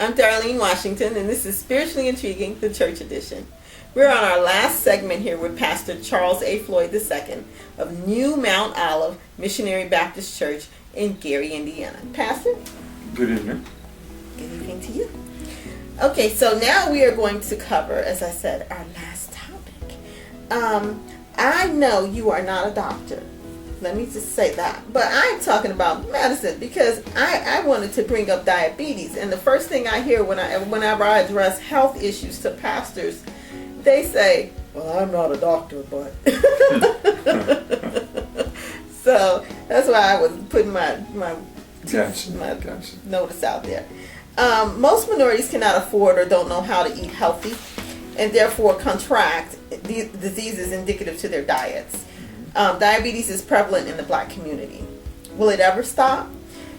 I'm Darlene Washington, and this is Spiritually Intriguing, the Church Edition. We're on our last segment here with Pastor Charles A. Floyd II of New Mount Olive Missionary Baptist Church in Gary, Indiana. Pastor? Good evening. Good evening to you. Okay, so now we are going to cover, as I said, our last topic. I know you are not a doctor. Let me just say that. But I'm talking about medicine because I wanted to bring up diabetes. And the first thing I hear whenever I address health issues to pastors, they say, well, I'm not a doctor, but. So that's why I was putting my notice out there. Most minorities cannot afford or don't know how to eat healthy and therefore contract diseases indicative to their diets. Diabetes is prevalent in the black community. Will it ever stop?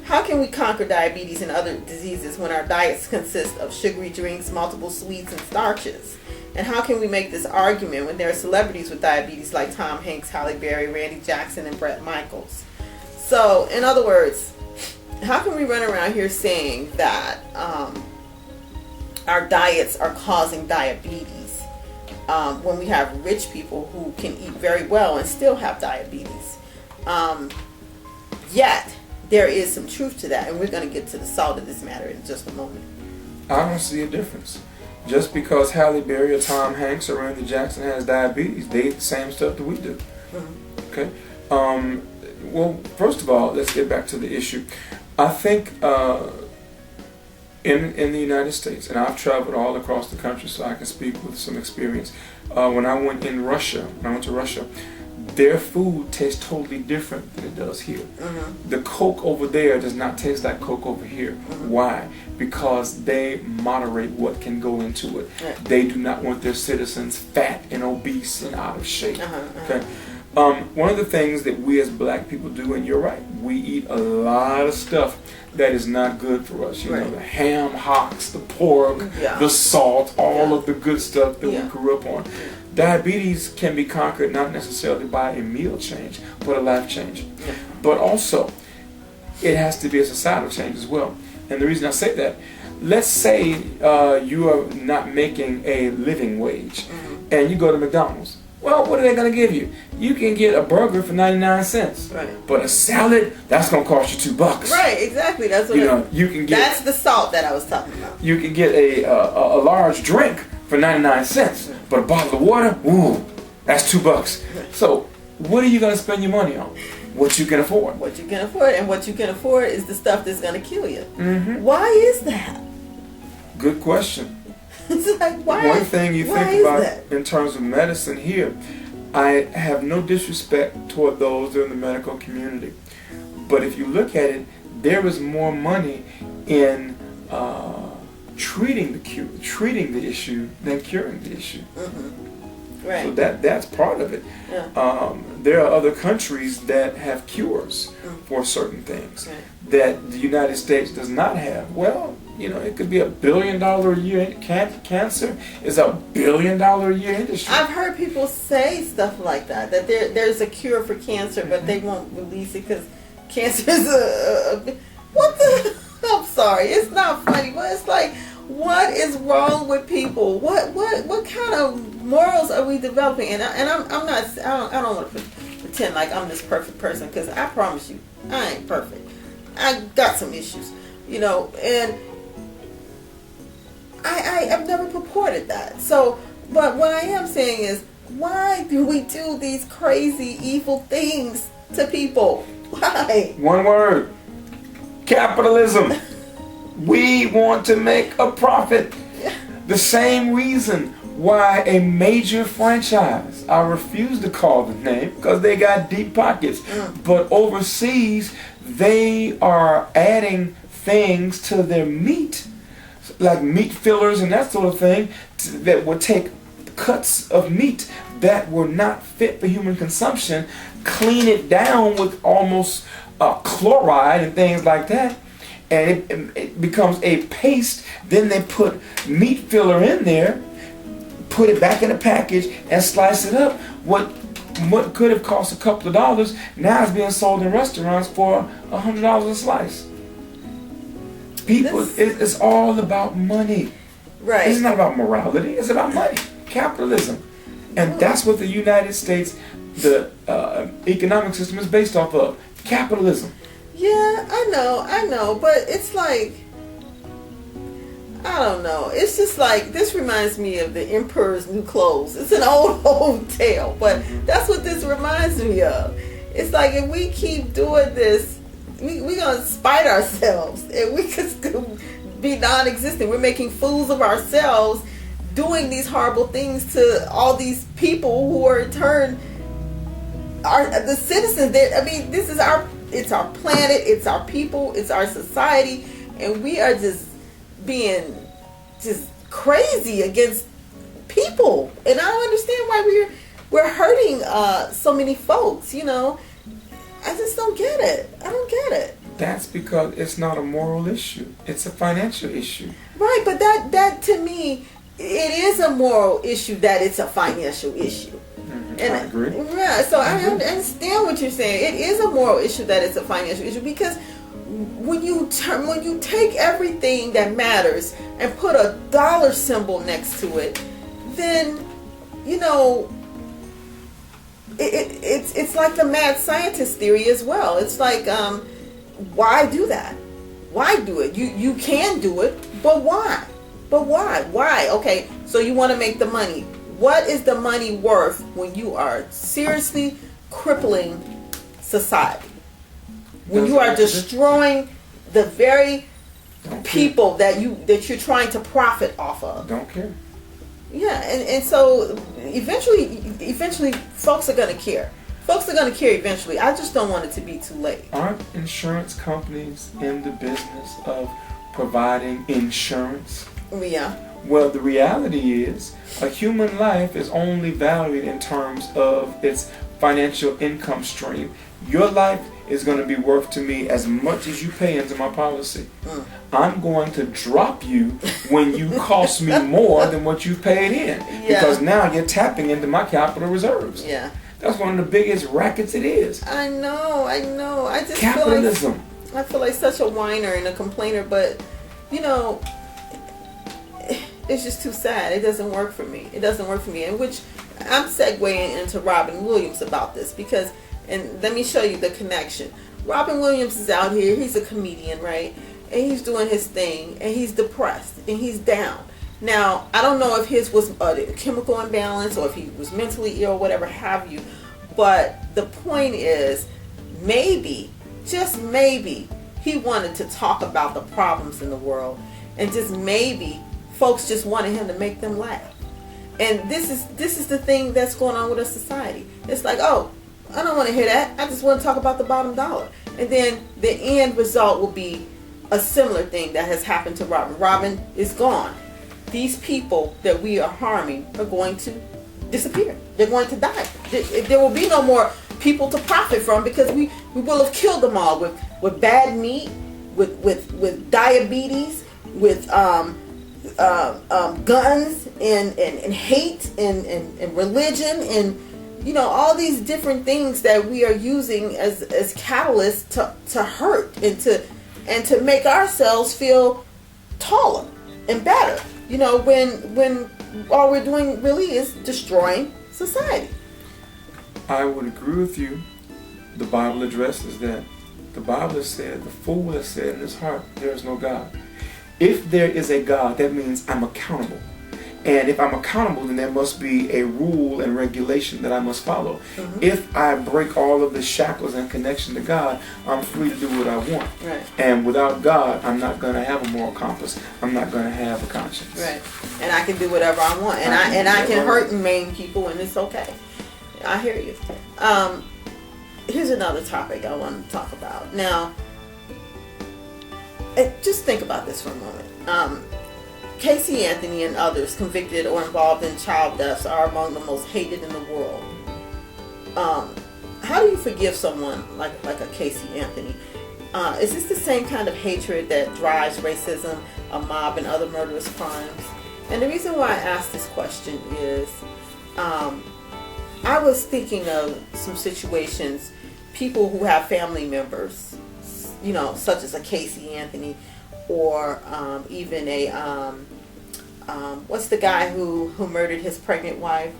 How can we conquer diabetes and other diseases when our diets consist of sugary drinks, multiple sweets, and starches? And how can we make this argument when there are celebrities with diabetes like Tom Hanks, Halle Berry, Randy Jackson, and Bret Michaels? So, in other words, how can we run around here saying that our diets are causing diabetes when we have rich people who can eat very well and still have diabetes? Yet, there is some truth to that, and we're going to get to the salt of this matter in just a moment. I don't see a difference. Just because Halle Berry or Tom Hanks or Randy Jackson has diabetes, they eat the same stuff that we do. Mm-hmm. Okay? Well, first of all, let's get back to the issue. I think in the United States, and I've traveled all across the country so I can speak with some experience. When I went to Russia, their food tastes totally different than it does here. Mm-hmm. The Coke over there does not taste like Coke over here. Mm-hmm. Why? Because they moderate what can go into it. Right. They do not want their citizens fat and obese and out of shape. Okay. One of the things that we as black people do, and you're right, we eat a lot of stuff that is not good for us. You know, the ham hocks, the pork, the salt, all of the good stuff that we grew up on. Diabetes can be conquered not necessarily by a meal change, but a life change. But also, it has to be a societal change as well. And the reason I say that, let's say you are not making a living wage, and you go to McDonald's. Well, what are they going to give you? You can get a burger for 99 cents. Right. But a salad, that's going to cost you $2. Right, exactly. That's what you can get. That's the salt that I was talking about. You can get a large drink for 99 cents. But a bottle of water, ooh, that's $2. So, what are you going to spend your money on? What you can afford. What you can afford. And what you can afford is the stuff that's going to kill you. Mm-hmm. Why is that? Good question. It's like, why? One thing you think about in terms of medicine here, I have no disrespect toward those in the medical community, but if you look at it, there is more money in treating the issue than curing the issue. Mm-hmm. Right. So that's part of it. Yeah. There are other countries that have cures for certain things that the United States does not have. Well, you know, it could be $1 billion a year. Cancer is $1 billion a year industry. I've heard people say stuff like that there's a cure for cancer, but they won't release it because cancer is what the? I'm sorry, it's not funny, but it's like, what is wrong with people? What kind of morals are we developing? And I'm not. I don't want to pretend like I'm this perfect person, because I promise you, I ain't perfect. I got some issues, you know, and I've never purported that. So, but what I am saying is, why do we do these crazy, evil things to people? Why? One word: capitalism. We want to make a profit. The same reason why a major franchise, I refuse to call the name because they got deep pockets, but overseas they are adding things to their meat, like meat fillers and that sort of thing, that would take cuts of meat that were not fit for human consumption, clean it down with almost chloride and things like that, and it becomes a paste. Then they put meat filler in there, put it back in a package, and slice it up. What could have cost a couple of dollars now is being sold in restaurants for $100 a slice. People, it's all about money. Right. It's not about morality. It's about money. Capitalism. And that's what the United States, the economic system is based off of. Capitalism. Yeah, I know. But it's like, I don't know. It's just like, this reminds me of the Emperor's New Clothes. It's an old tale, but that's what this reminds me of. It's like, if we keep doing this, we're going to spite ourselves. And we could be non-existent. We're making fools of ourselves, doing these horrible things to all these people who are in turn the citizens. This is it's our planet, it's our people, it's our society, and we are just being just crazy against people. And I don't understand why we're hurting so many folks. I just don't get it. I don't get it. That's because it's not a moral issue. It's a financial issue. Right, but that to me, it is a moral issue that it's a financial issue. And And I agree. Yeah, so I understand what you're saying. It is a moral issue that it's a financial issue, because when you take everything that matters and put a dollar symbol next to it, then it's like the mad scientist theory as well. It's like, why do that? Why do it? You can do it, but why? But why? Why? Okay, so you want to make the money. What is the money worth when you are seriously crippling society? When you are destroying the very people that you're trying to profit off of? Don't care. Yeah, and so eventually folks are going to care. Folks are going to care eventually. I just don't want it to be too late. Aren't insurance companies in the business of providing insurance? Yeah. Well, the reality is a human life is only valued in terms of its financial income stream. Your life is going to be worth to me as much as you pay into my policy. I'm going to drop you when you cost me more than what you paid in. Yeah. Because now you're tapping into my capital reserves. Yeah. That's one of the biggest rackets it is. I know. I just Capitalism. I feel like such a whiner and a complainer, but it's just too sad. It doesn't work for me. And which I'm segueing into Robin Williams about this, because, and let me show you the connection. Robin Williams is out here. He's a comedian, right? And he's doing his thing, and he's depressed, and he's down. Now, I don't know if his was a chemical imbalance or if he was mentally ill, whatever have you. But the point is, maybe, just maybe, he wanted to talk about the problems in the world, and just maybe folks just wanted him to make them laugh. And this is the thing that's going on with our society. It's like, oh, I don't want to hear that. I just want to talk about the bottom dollar. And then the end result will be a similar thing that has happened to Robin. Robin is gone. These people that we are harming are going to disappear. They're going to die. There will be no more people to profit from, because we will have killed them all with bad meat, with diabetes, with guns and hate and religion, and all these different things that we are using as catalysts to hurt and to make ourselves feel taller and better. When all we're doing really is destroying society. I would agree with you. The Bible addresses that. The Bible has said, the fool has said in his heart, there is no God. If there is a God, that means I'm accountable. And if I'm accountable, then there must be a rule and regulation that I must follow. Mm-hmm. If I break all of the shackles and connection to God, I'm free to do what I want. Right. And without God, I'm not going to have a moral compass. I'm not going to have a conscience. Right. And I can do whatever I want. And I can hurt and maim people, and it's okay. I hear you. Here's another topic I want to talk about. Now, just think about this for a moment. Casey Anthony and others convicted or involved in child deaths are among the most hated in the world. How do you forgive someone like a Casey Anthony? Is this the same kind of hatred that drives racism, a mob, and other murderous crimes? And the reason why I ask this question is, I was thinking of some situations, people who have family members, such as a Casey Anthony, or even a what's the guy who murdered his pregnant wife?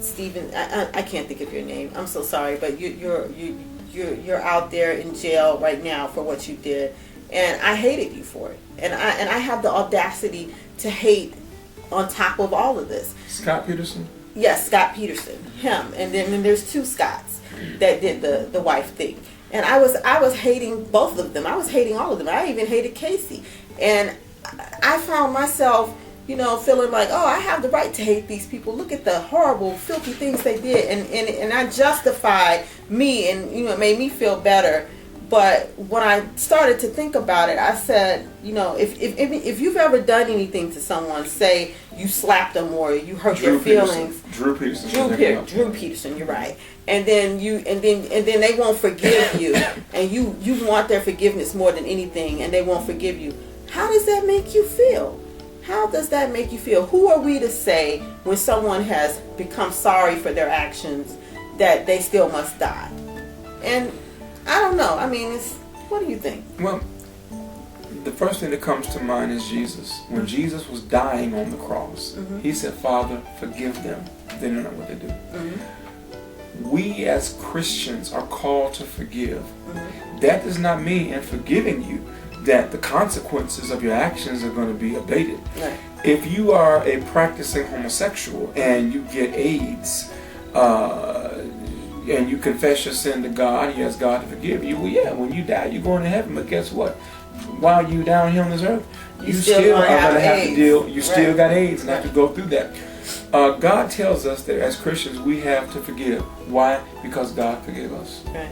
Stephen, I can't think of your name. I'm so sorry, but you're out there in jail right now for what you did, and I hated you for it, and I have the audacity to hate on top of all of this. Scott Peterson? Yes, Scott Peterson, him, and then there's two Scotts that did the wife thing, and I was hating both of them. I was hating all of them. I even hated Casey, and I found myself, feeling like, oh, I have the right to hate these people. Look at the horrible, filthy things they did, and I justified me, and it made me feel better. But when I started to think about it, I said, if you've ever done anything to someone, say you slapped them or you hurt their feelings, Drew Peterson, you're right, and then they won't forgive you, and you want their forgiveness more than anything, and they won't forgive you. How does that make you feel? How does that make you feel? Who are we to say when someone has become sorry for their actions that they still must die? And I don't know. I mean, what do you think? Well, the first thing that comes to mind is Jesus. When Jesus was dying on the cross, he said, Father, forgive them. They don't know what they do. We as Christians are called to forgive. That does not mean in forgiving you that the consequences of your actions are going to be abated. Right. If you are a practicing homosexual and you get AIDS, and you confess your sin to God, you ask God to forgive you, well, yeah, when you die, you're going to heaven. But guess what? While you're down here on this earth, you still are going to have to deal. You still got AIDS and have to go through that. God tells us that as Christians, we have to forgive. Why? Because God forgave us. Right.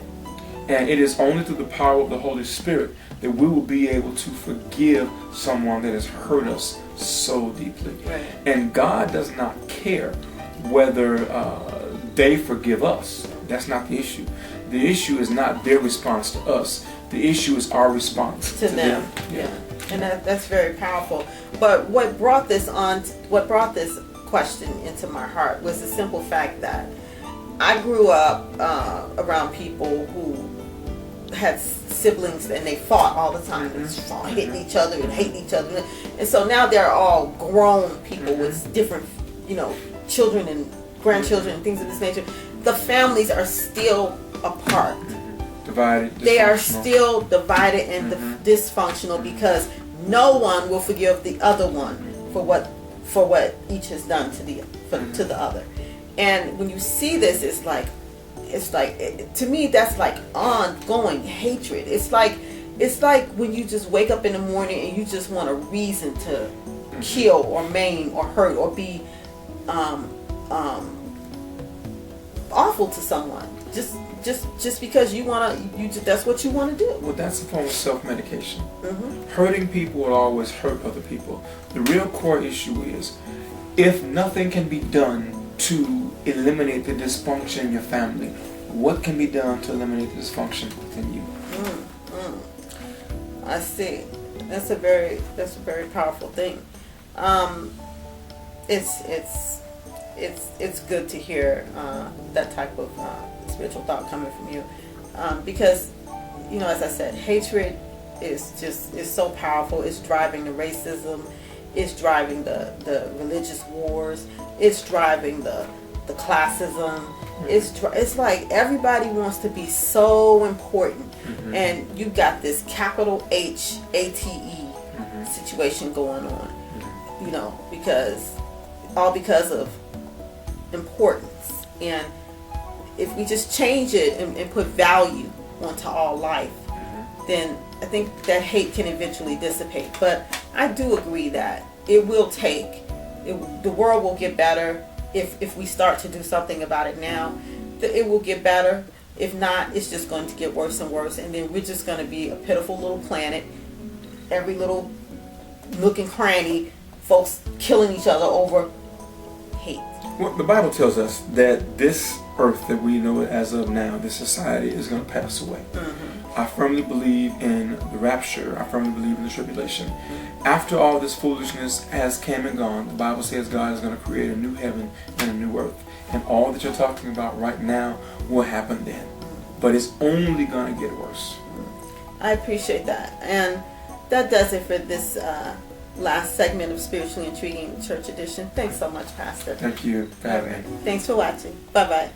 And it is only through the power of the Holy Spirit that we will be able to forgive someone that has hurt us so deeply. Right. And God does not care whether they forgive us. That's not the issue. The issue is not their response to us. The issue is our response to them. Yeah. And that's very powerful. But what brought this question into my heart was the simple fact that I grew up around people who had siblings and they fought all the time and fought, hitting each other and hating each other. And so now they're all grown people with different, children and grandchildren and things of this nature. The families are still apart. Divided. They are still divided and dysfunctional because no one will forgive the other one for what each has done to the other. And when you see this, it's like to me that's like ongoing hatred. It's like when you just wake up in the morning and you just want a reason to kill or maim or hurt or be awful to someone just because that's what you want to do. Well, that's a form of self-medication. Hurting people will always hurt other people. The real core issue is if nothing can be done to eliminate the dysfunction in your family, what can be done to eliminate the dysfunction within you? I see. That's a very powerful thing. It's good to hear that type of spiritual thought coming from you, because as I said, hatred is so powerful. It's driving the racism, it's driving the religious wars, it's driving the classism. It's like everybody wants to be so important, and you got this capital HATE situation going on, because of importance. And if we just change it and put value onto all life, then I think that hate can eventually dissipate. But I do agree that it will the world will get better if we start to do something about it now. It will get better. If not, it's just going to get worse and worse, and then we're just going to be a pitiful little planet. Every little nook and cranny, folks killing each other over hate. Well, the Bible tells us that this earth that we know as of now, this society, is going to pass away. I firmly believe in the rapture. I firmly believe in the tribulation. After all this foolishness has came and gone, the Bible says God is going to create a new heaven and a new earth. And all that you're talking about right now will happen then. But it's only going to get worse. I appreciate that. And that does it for this last segment of Spiritually Intriguing Church Edition. Thanks so much, Pastor. Thank you for having me. Thanks for watching. Bye-bye.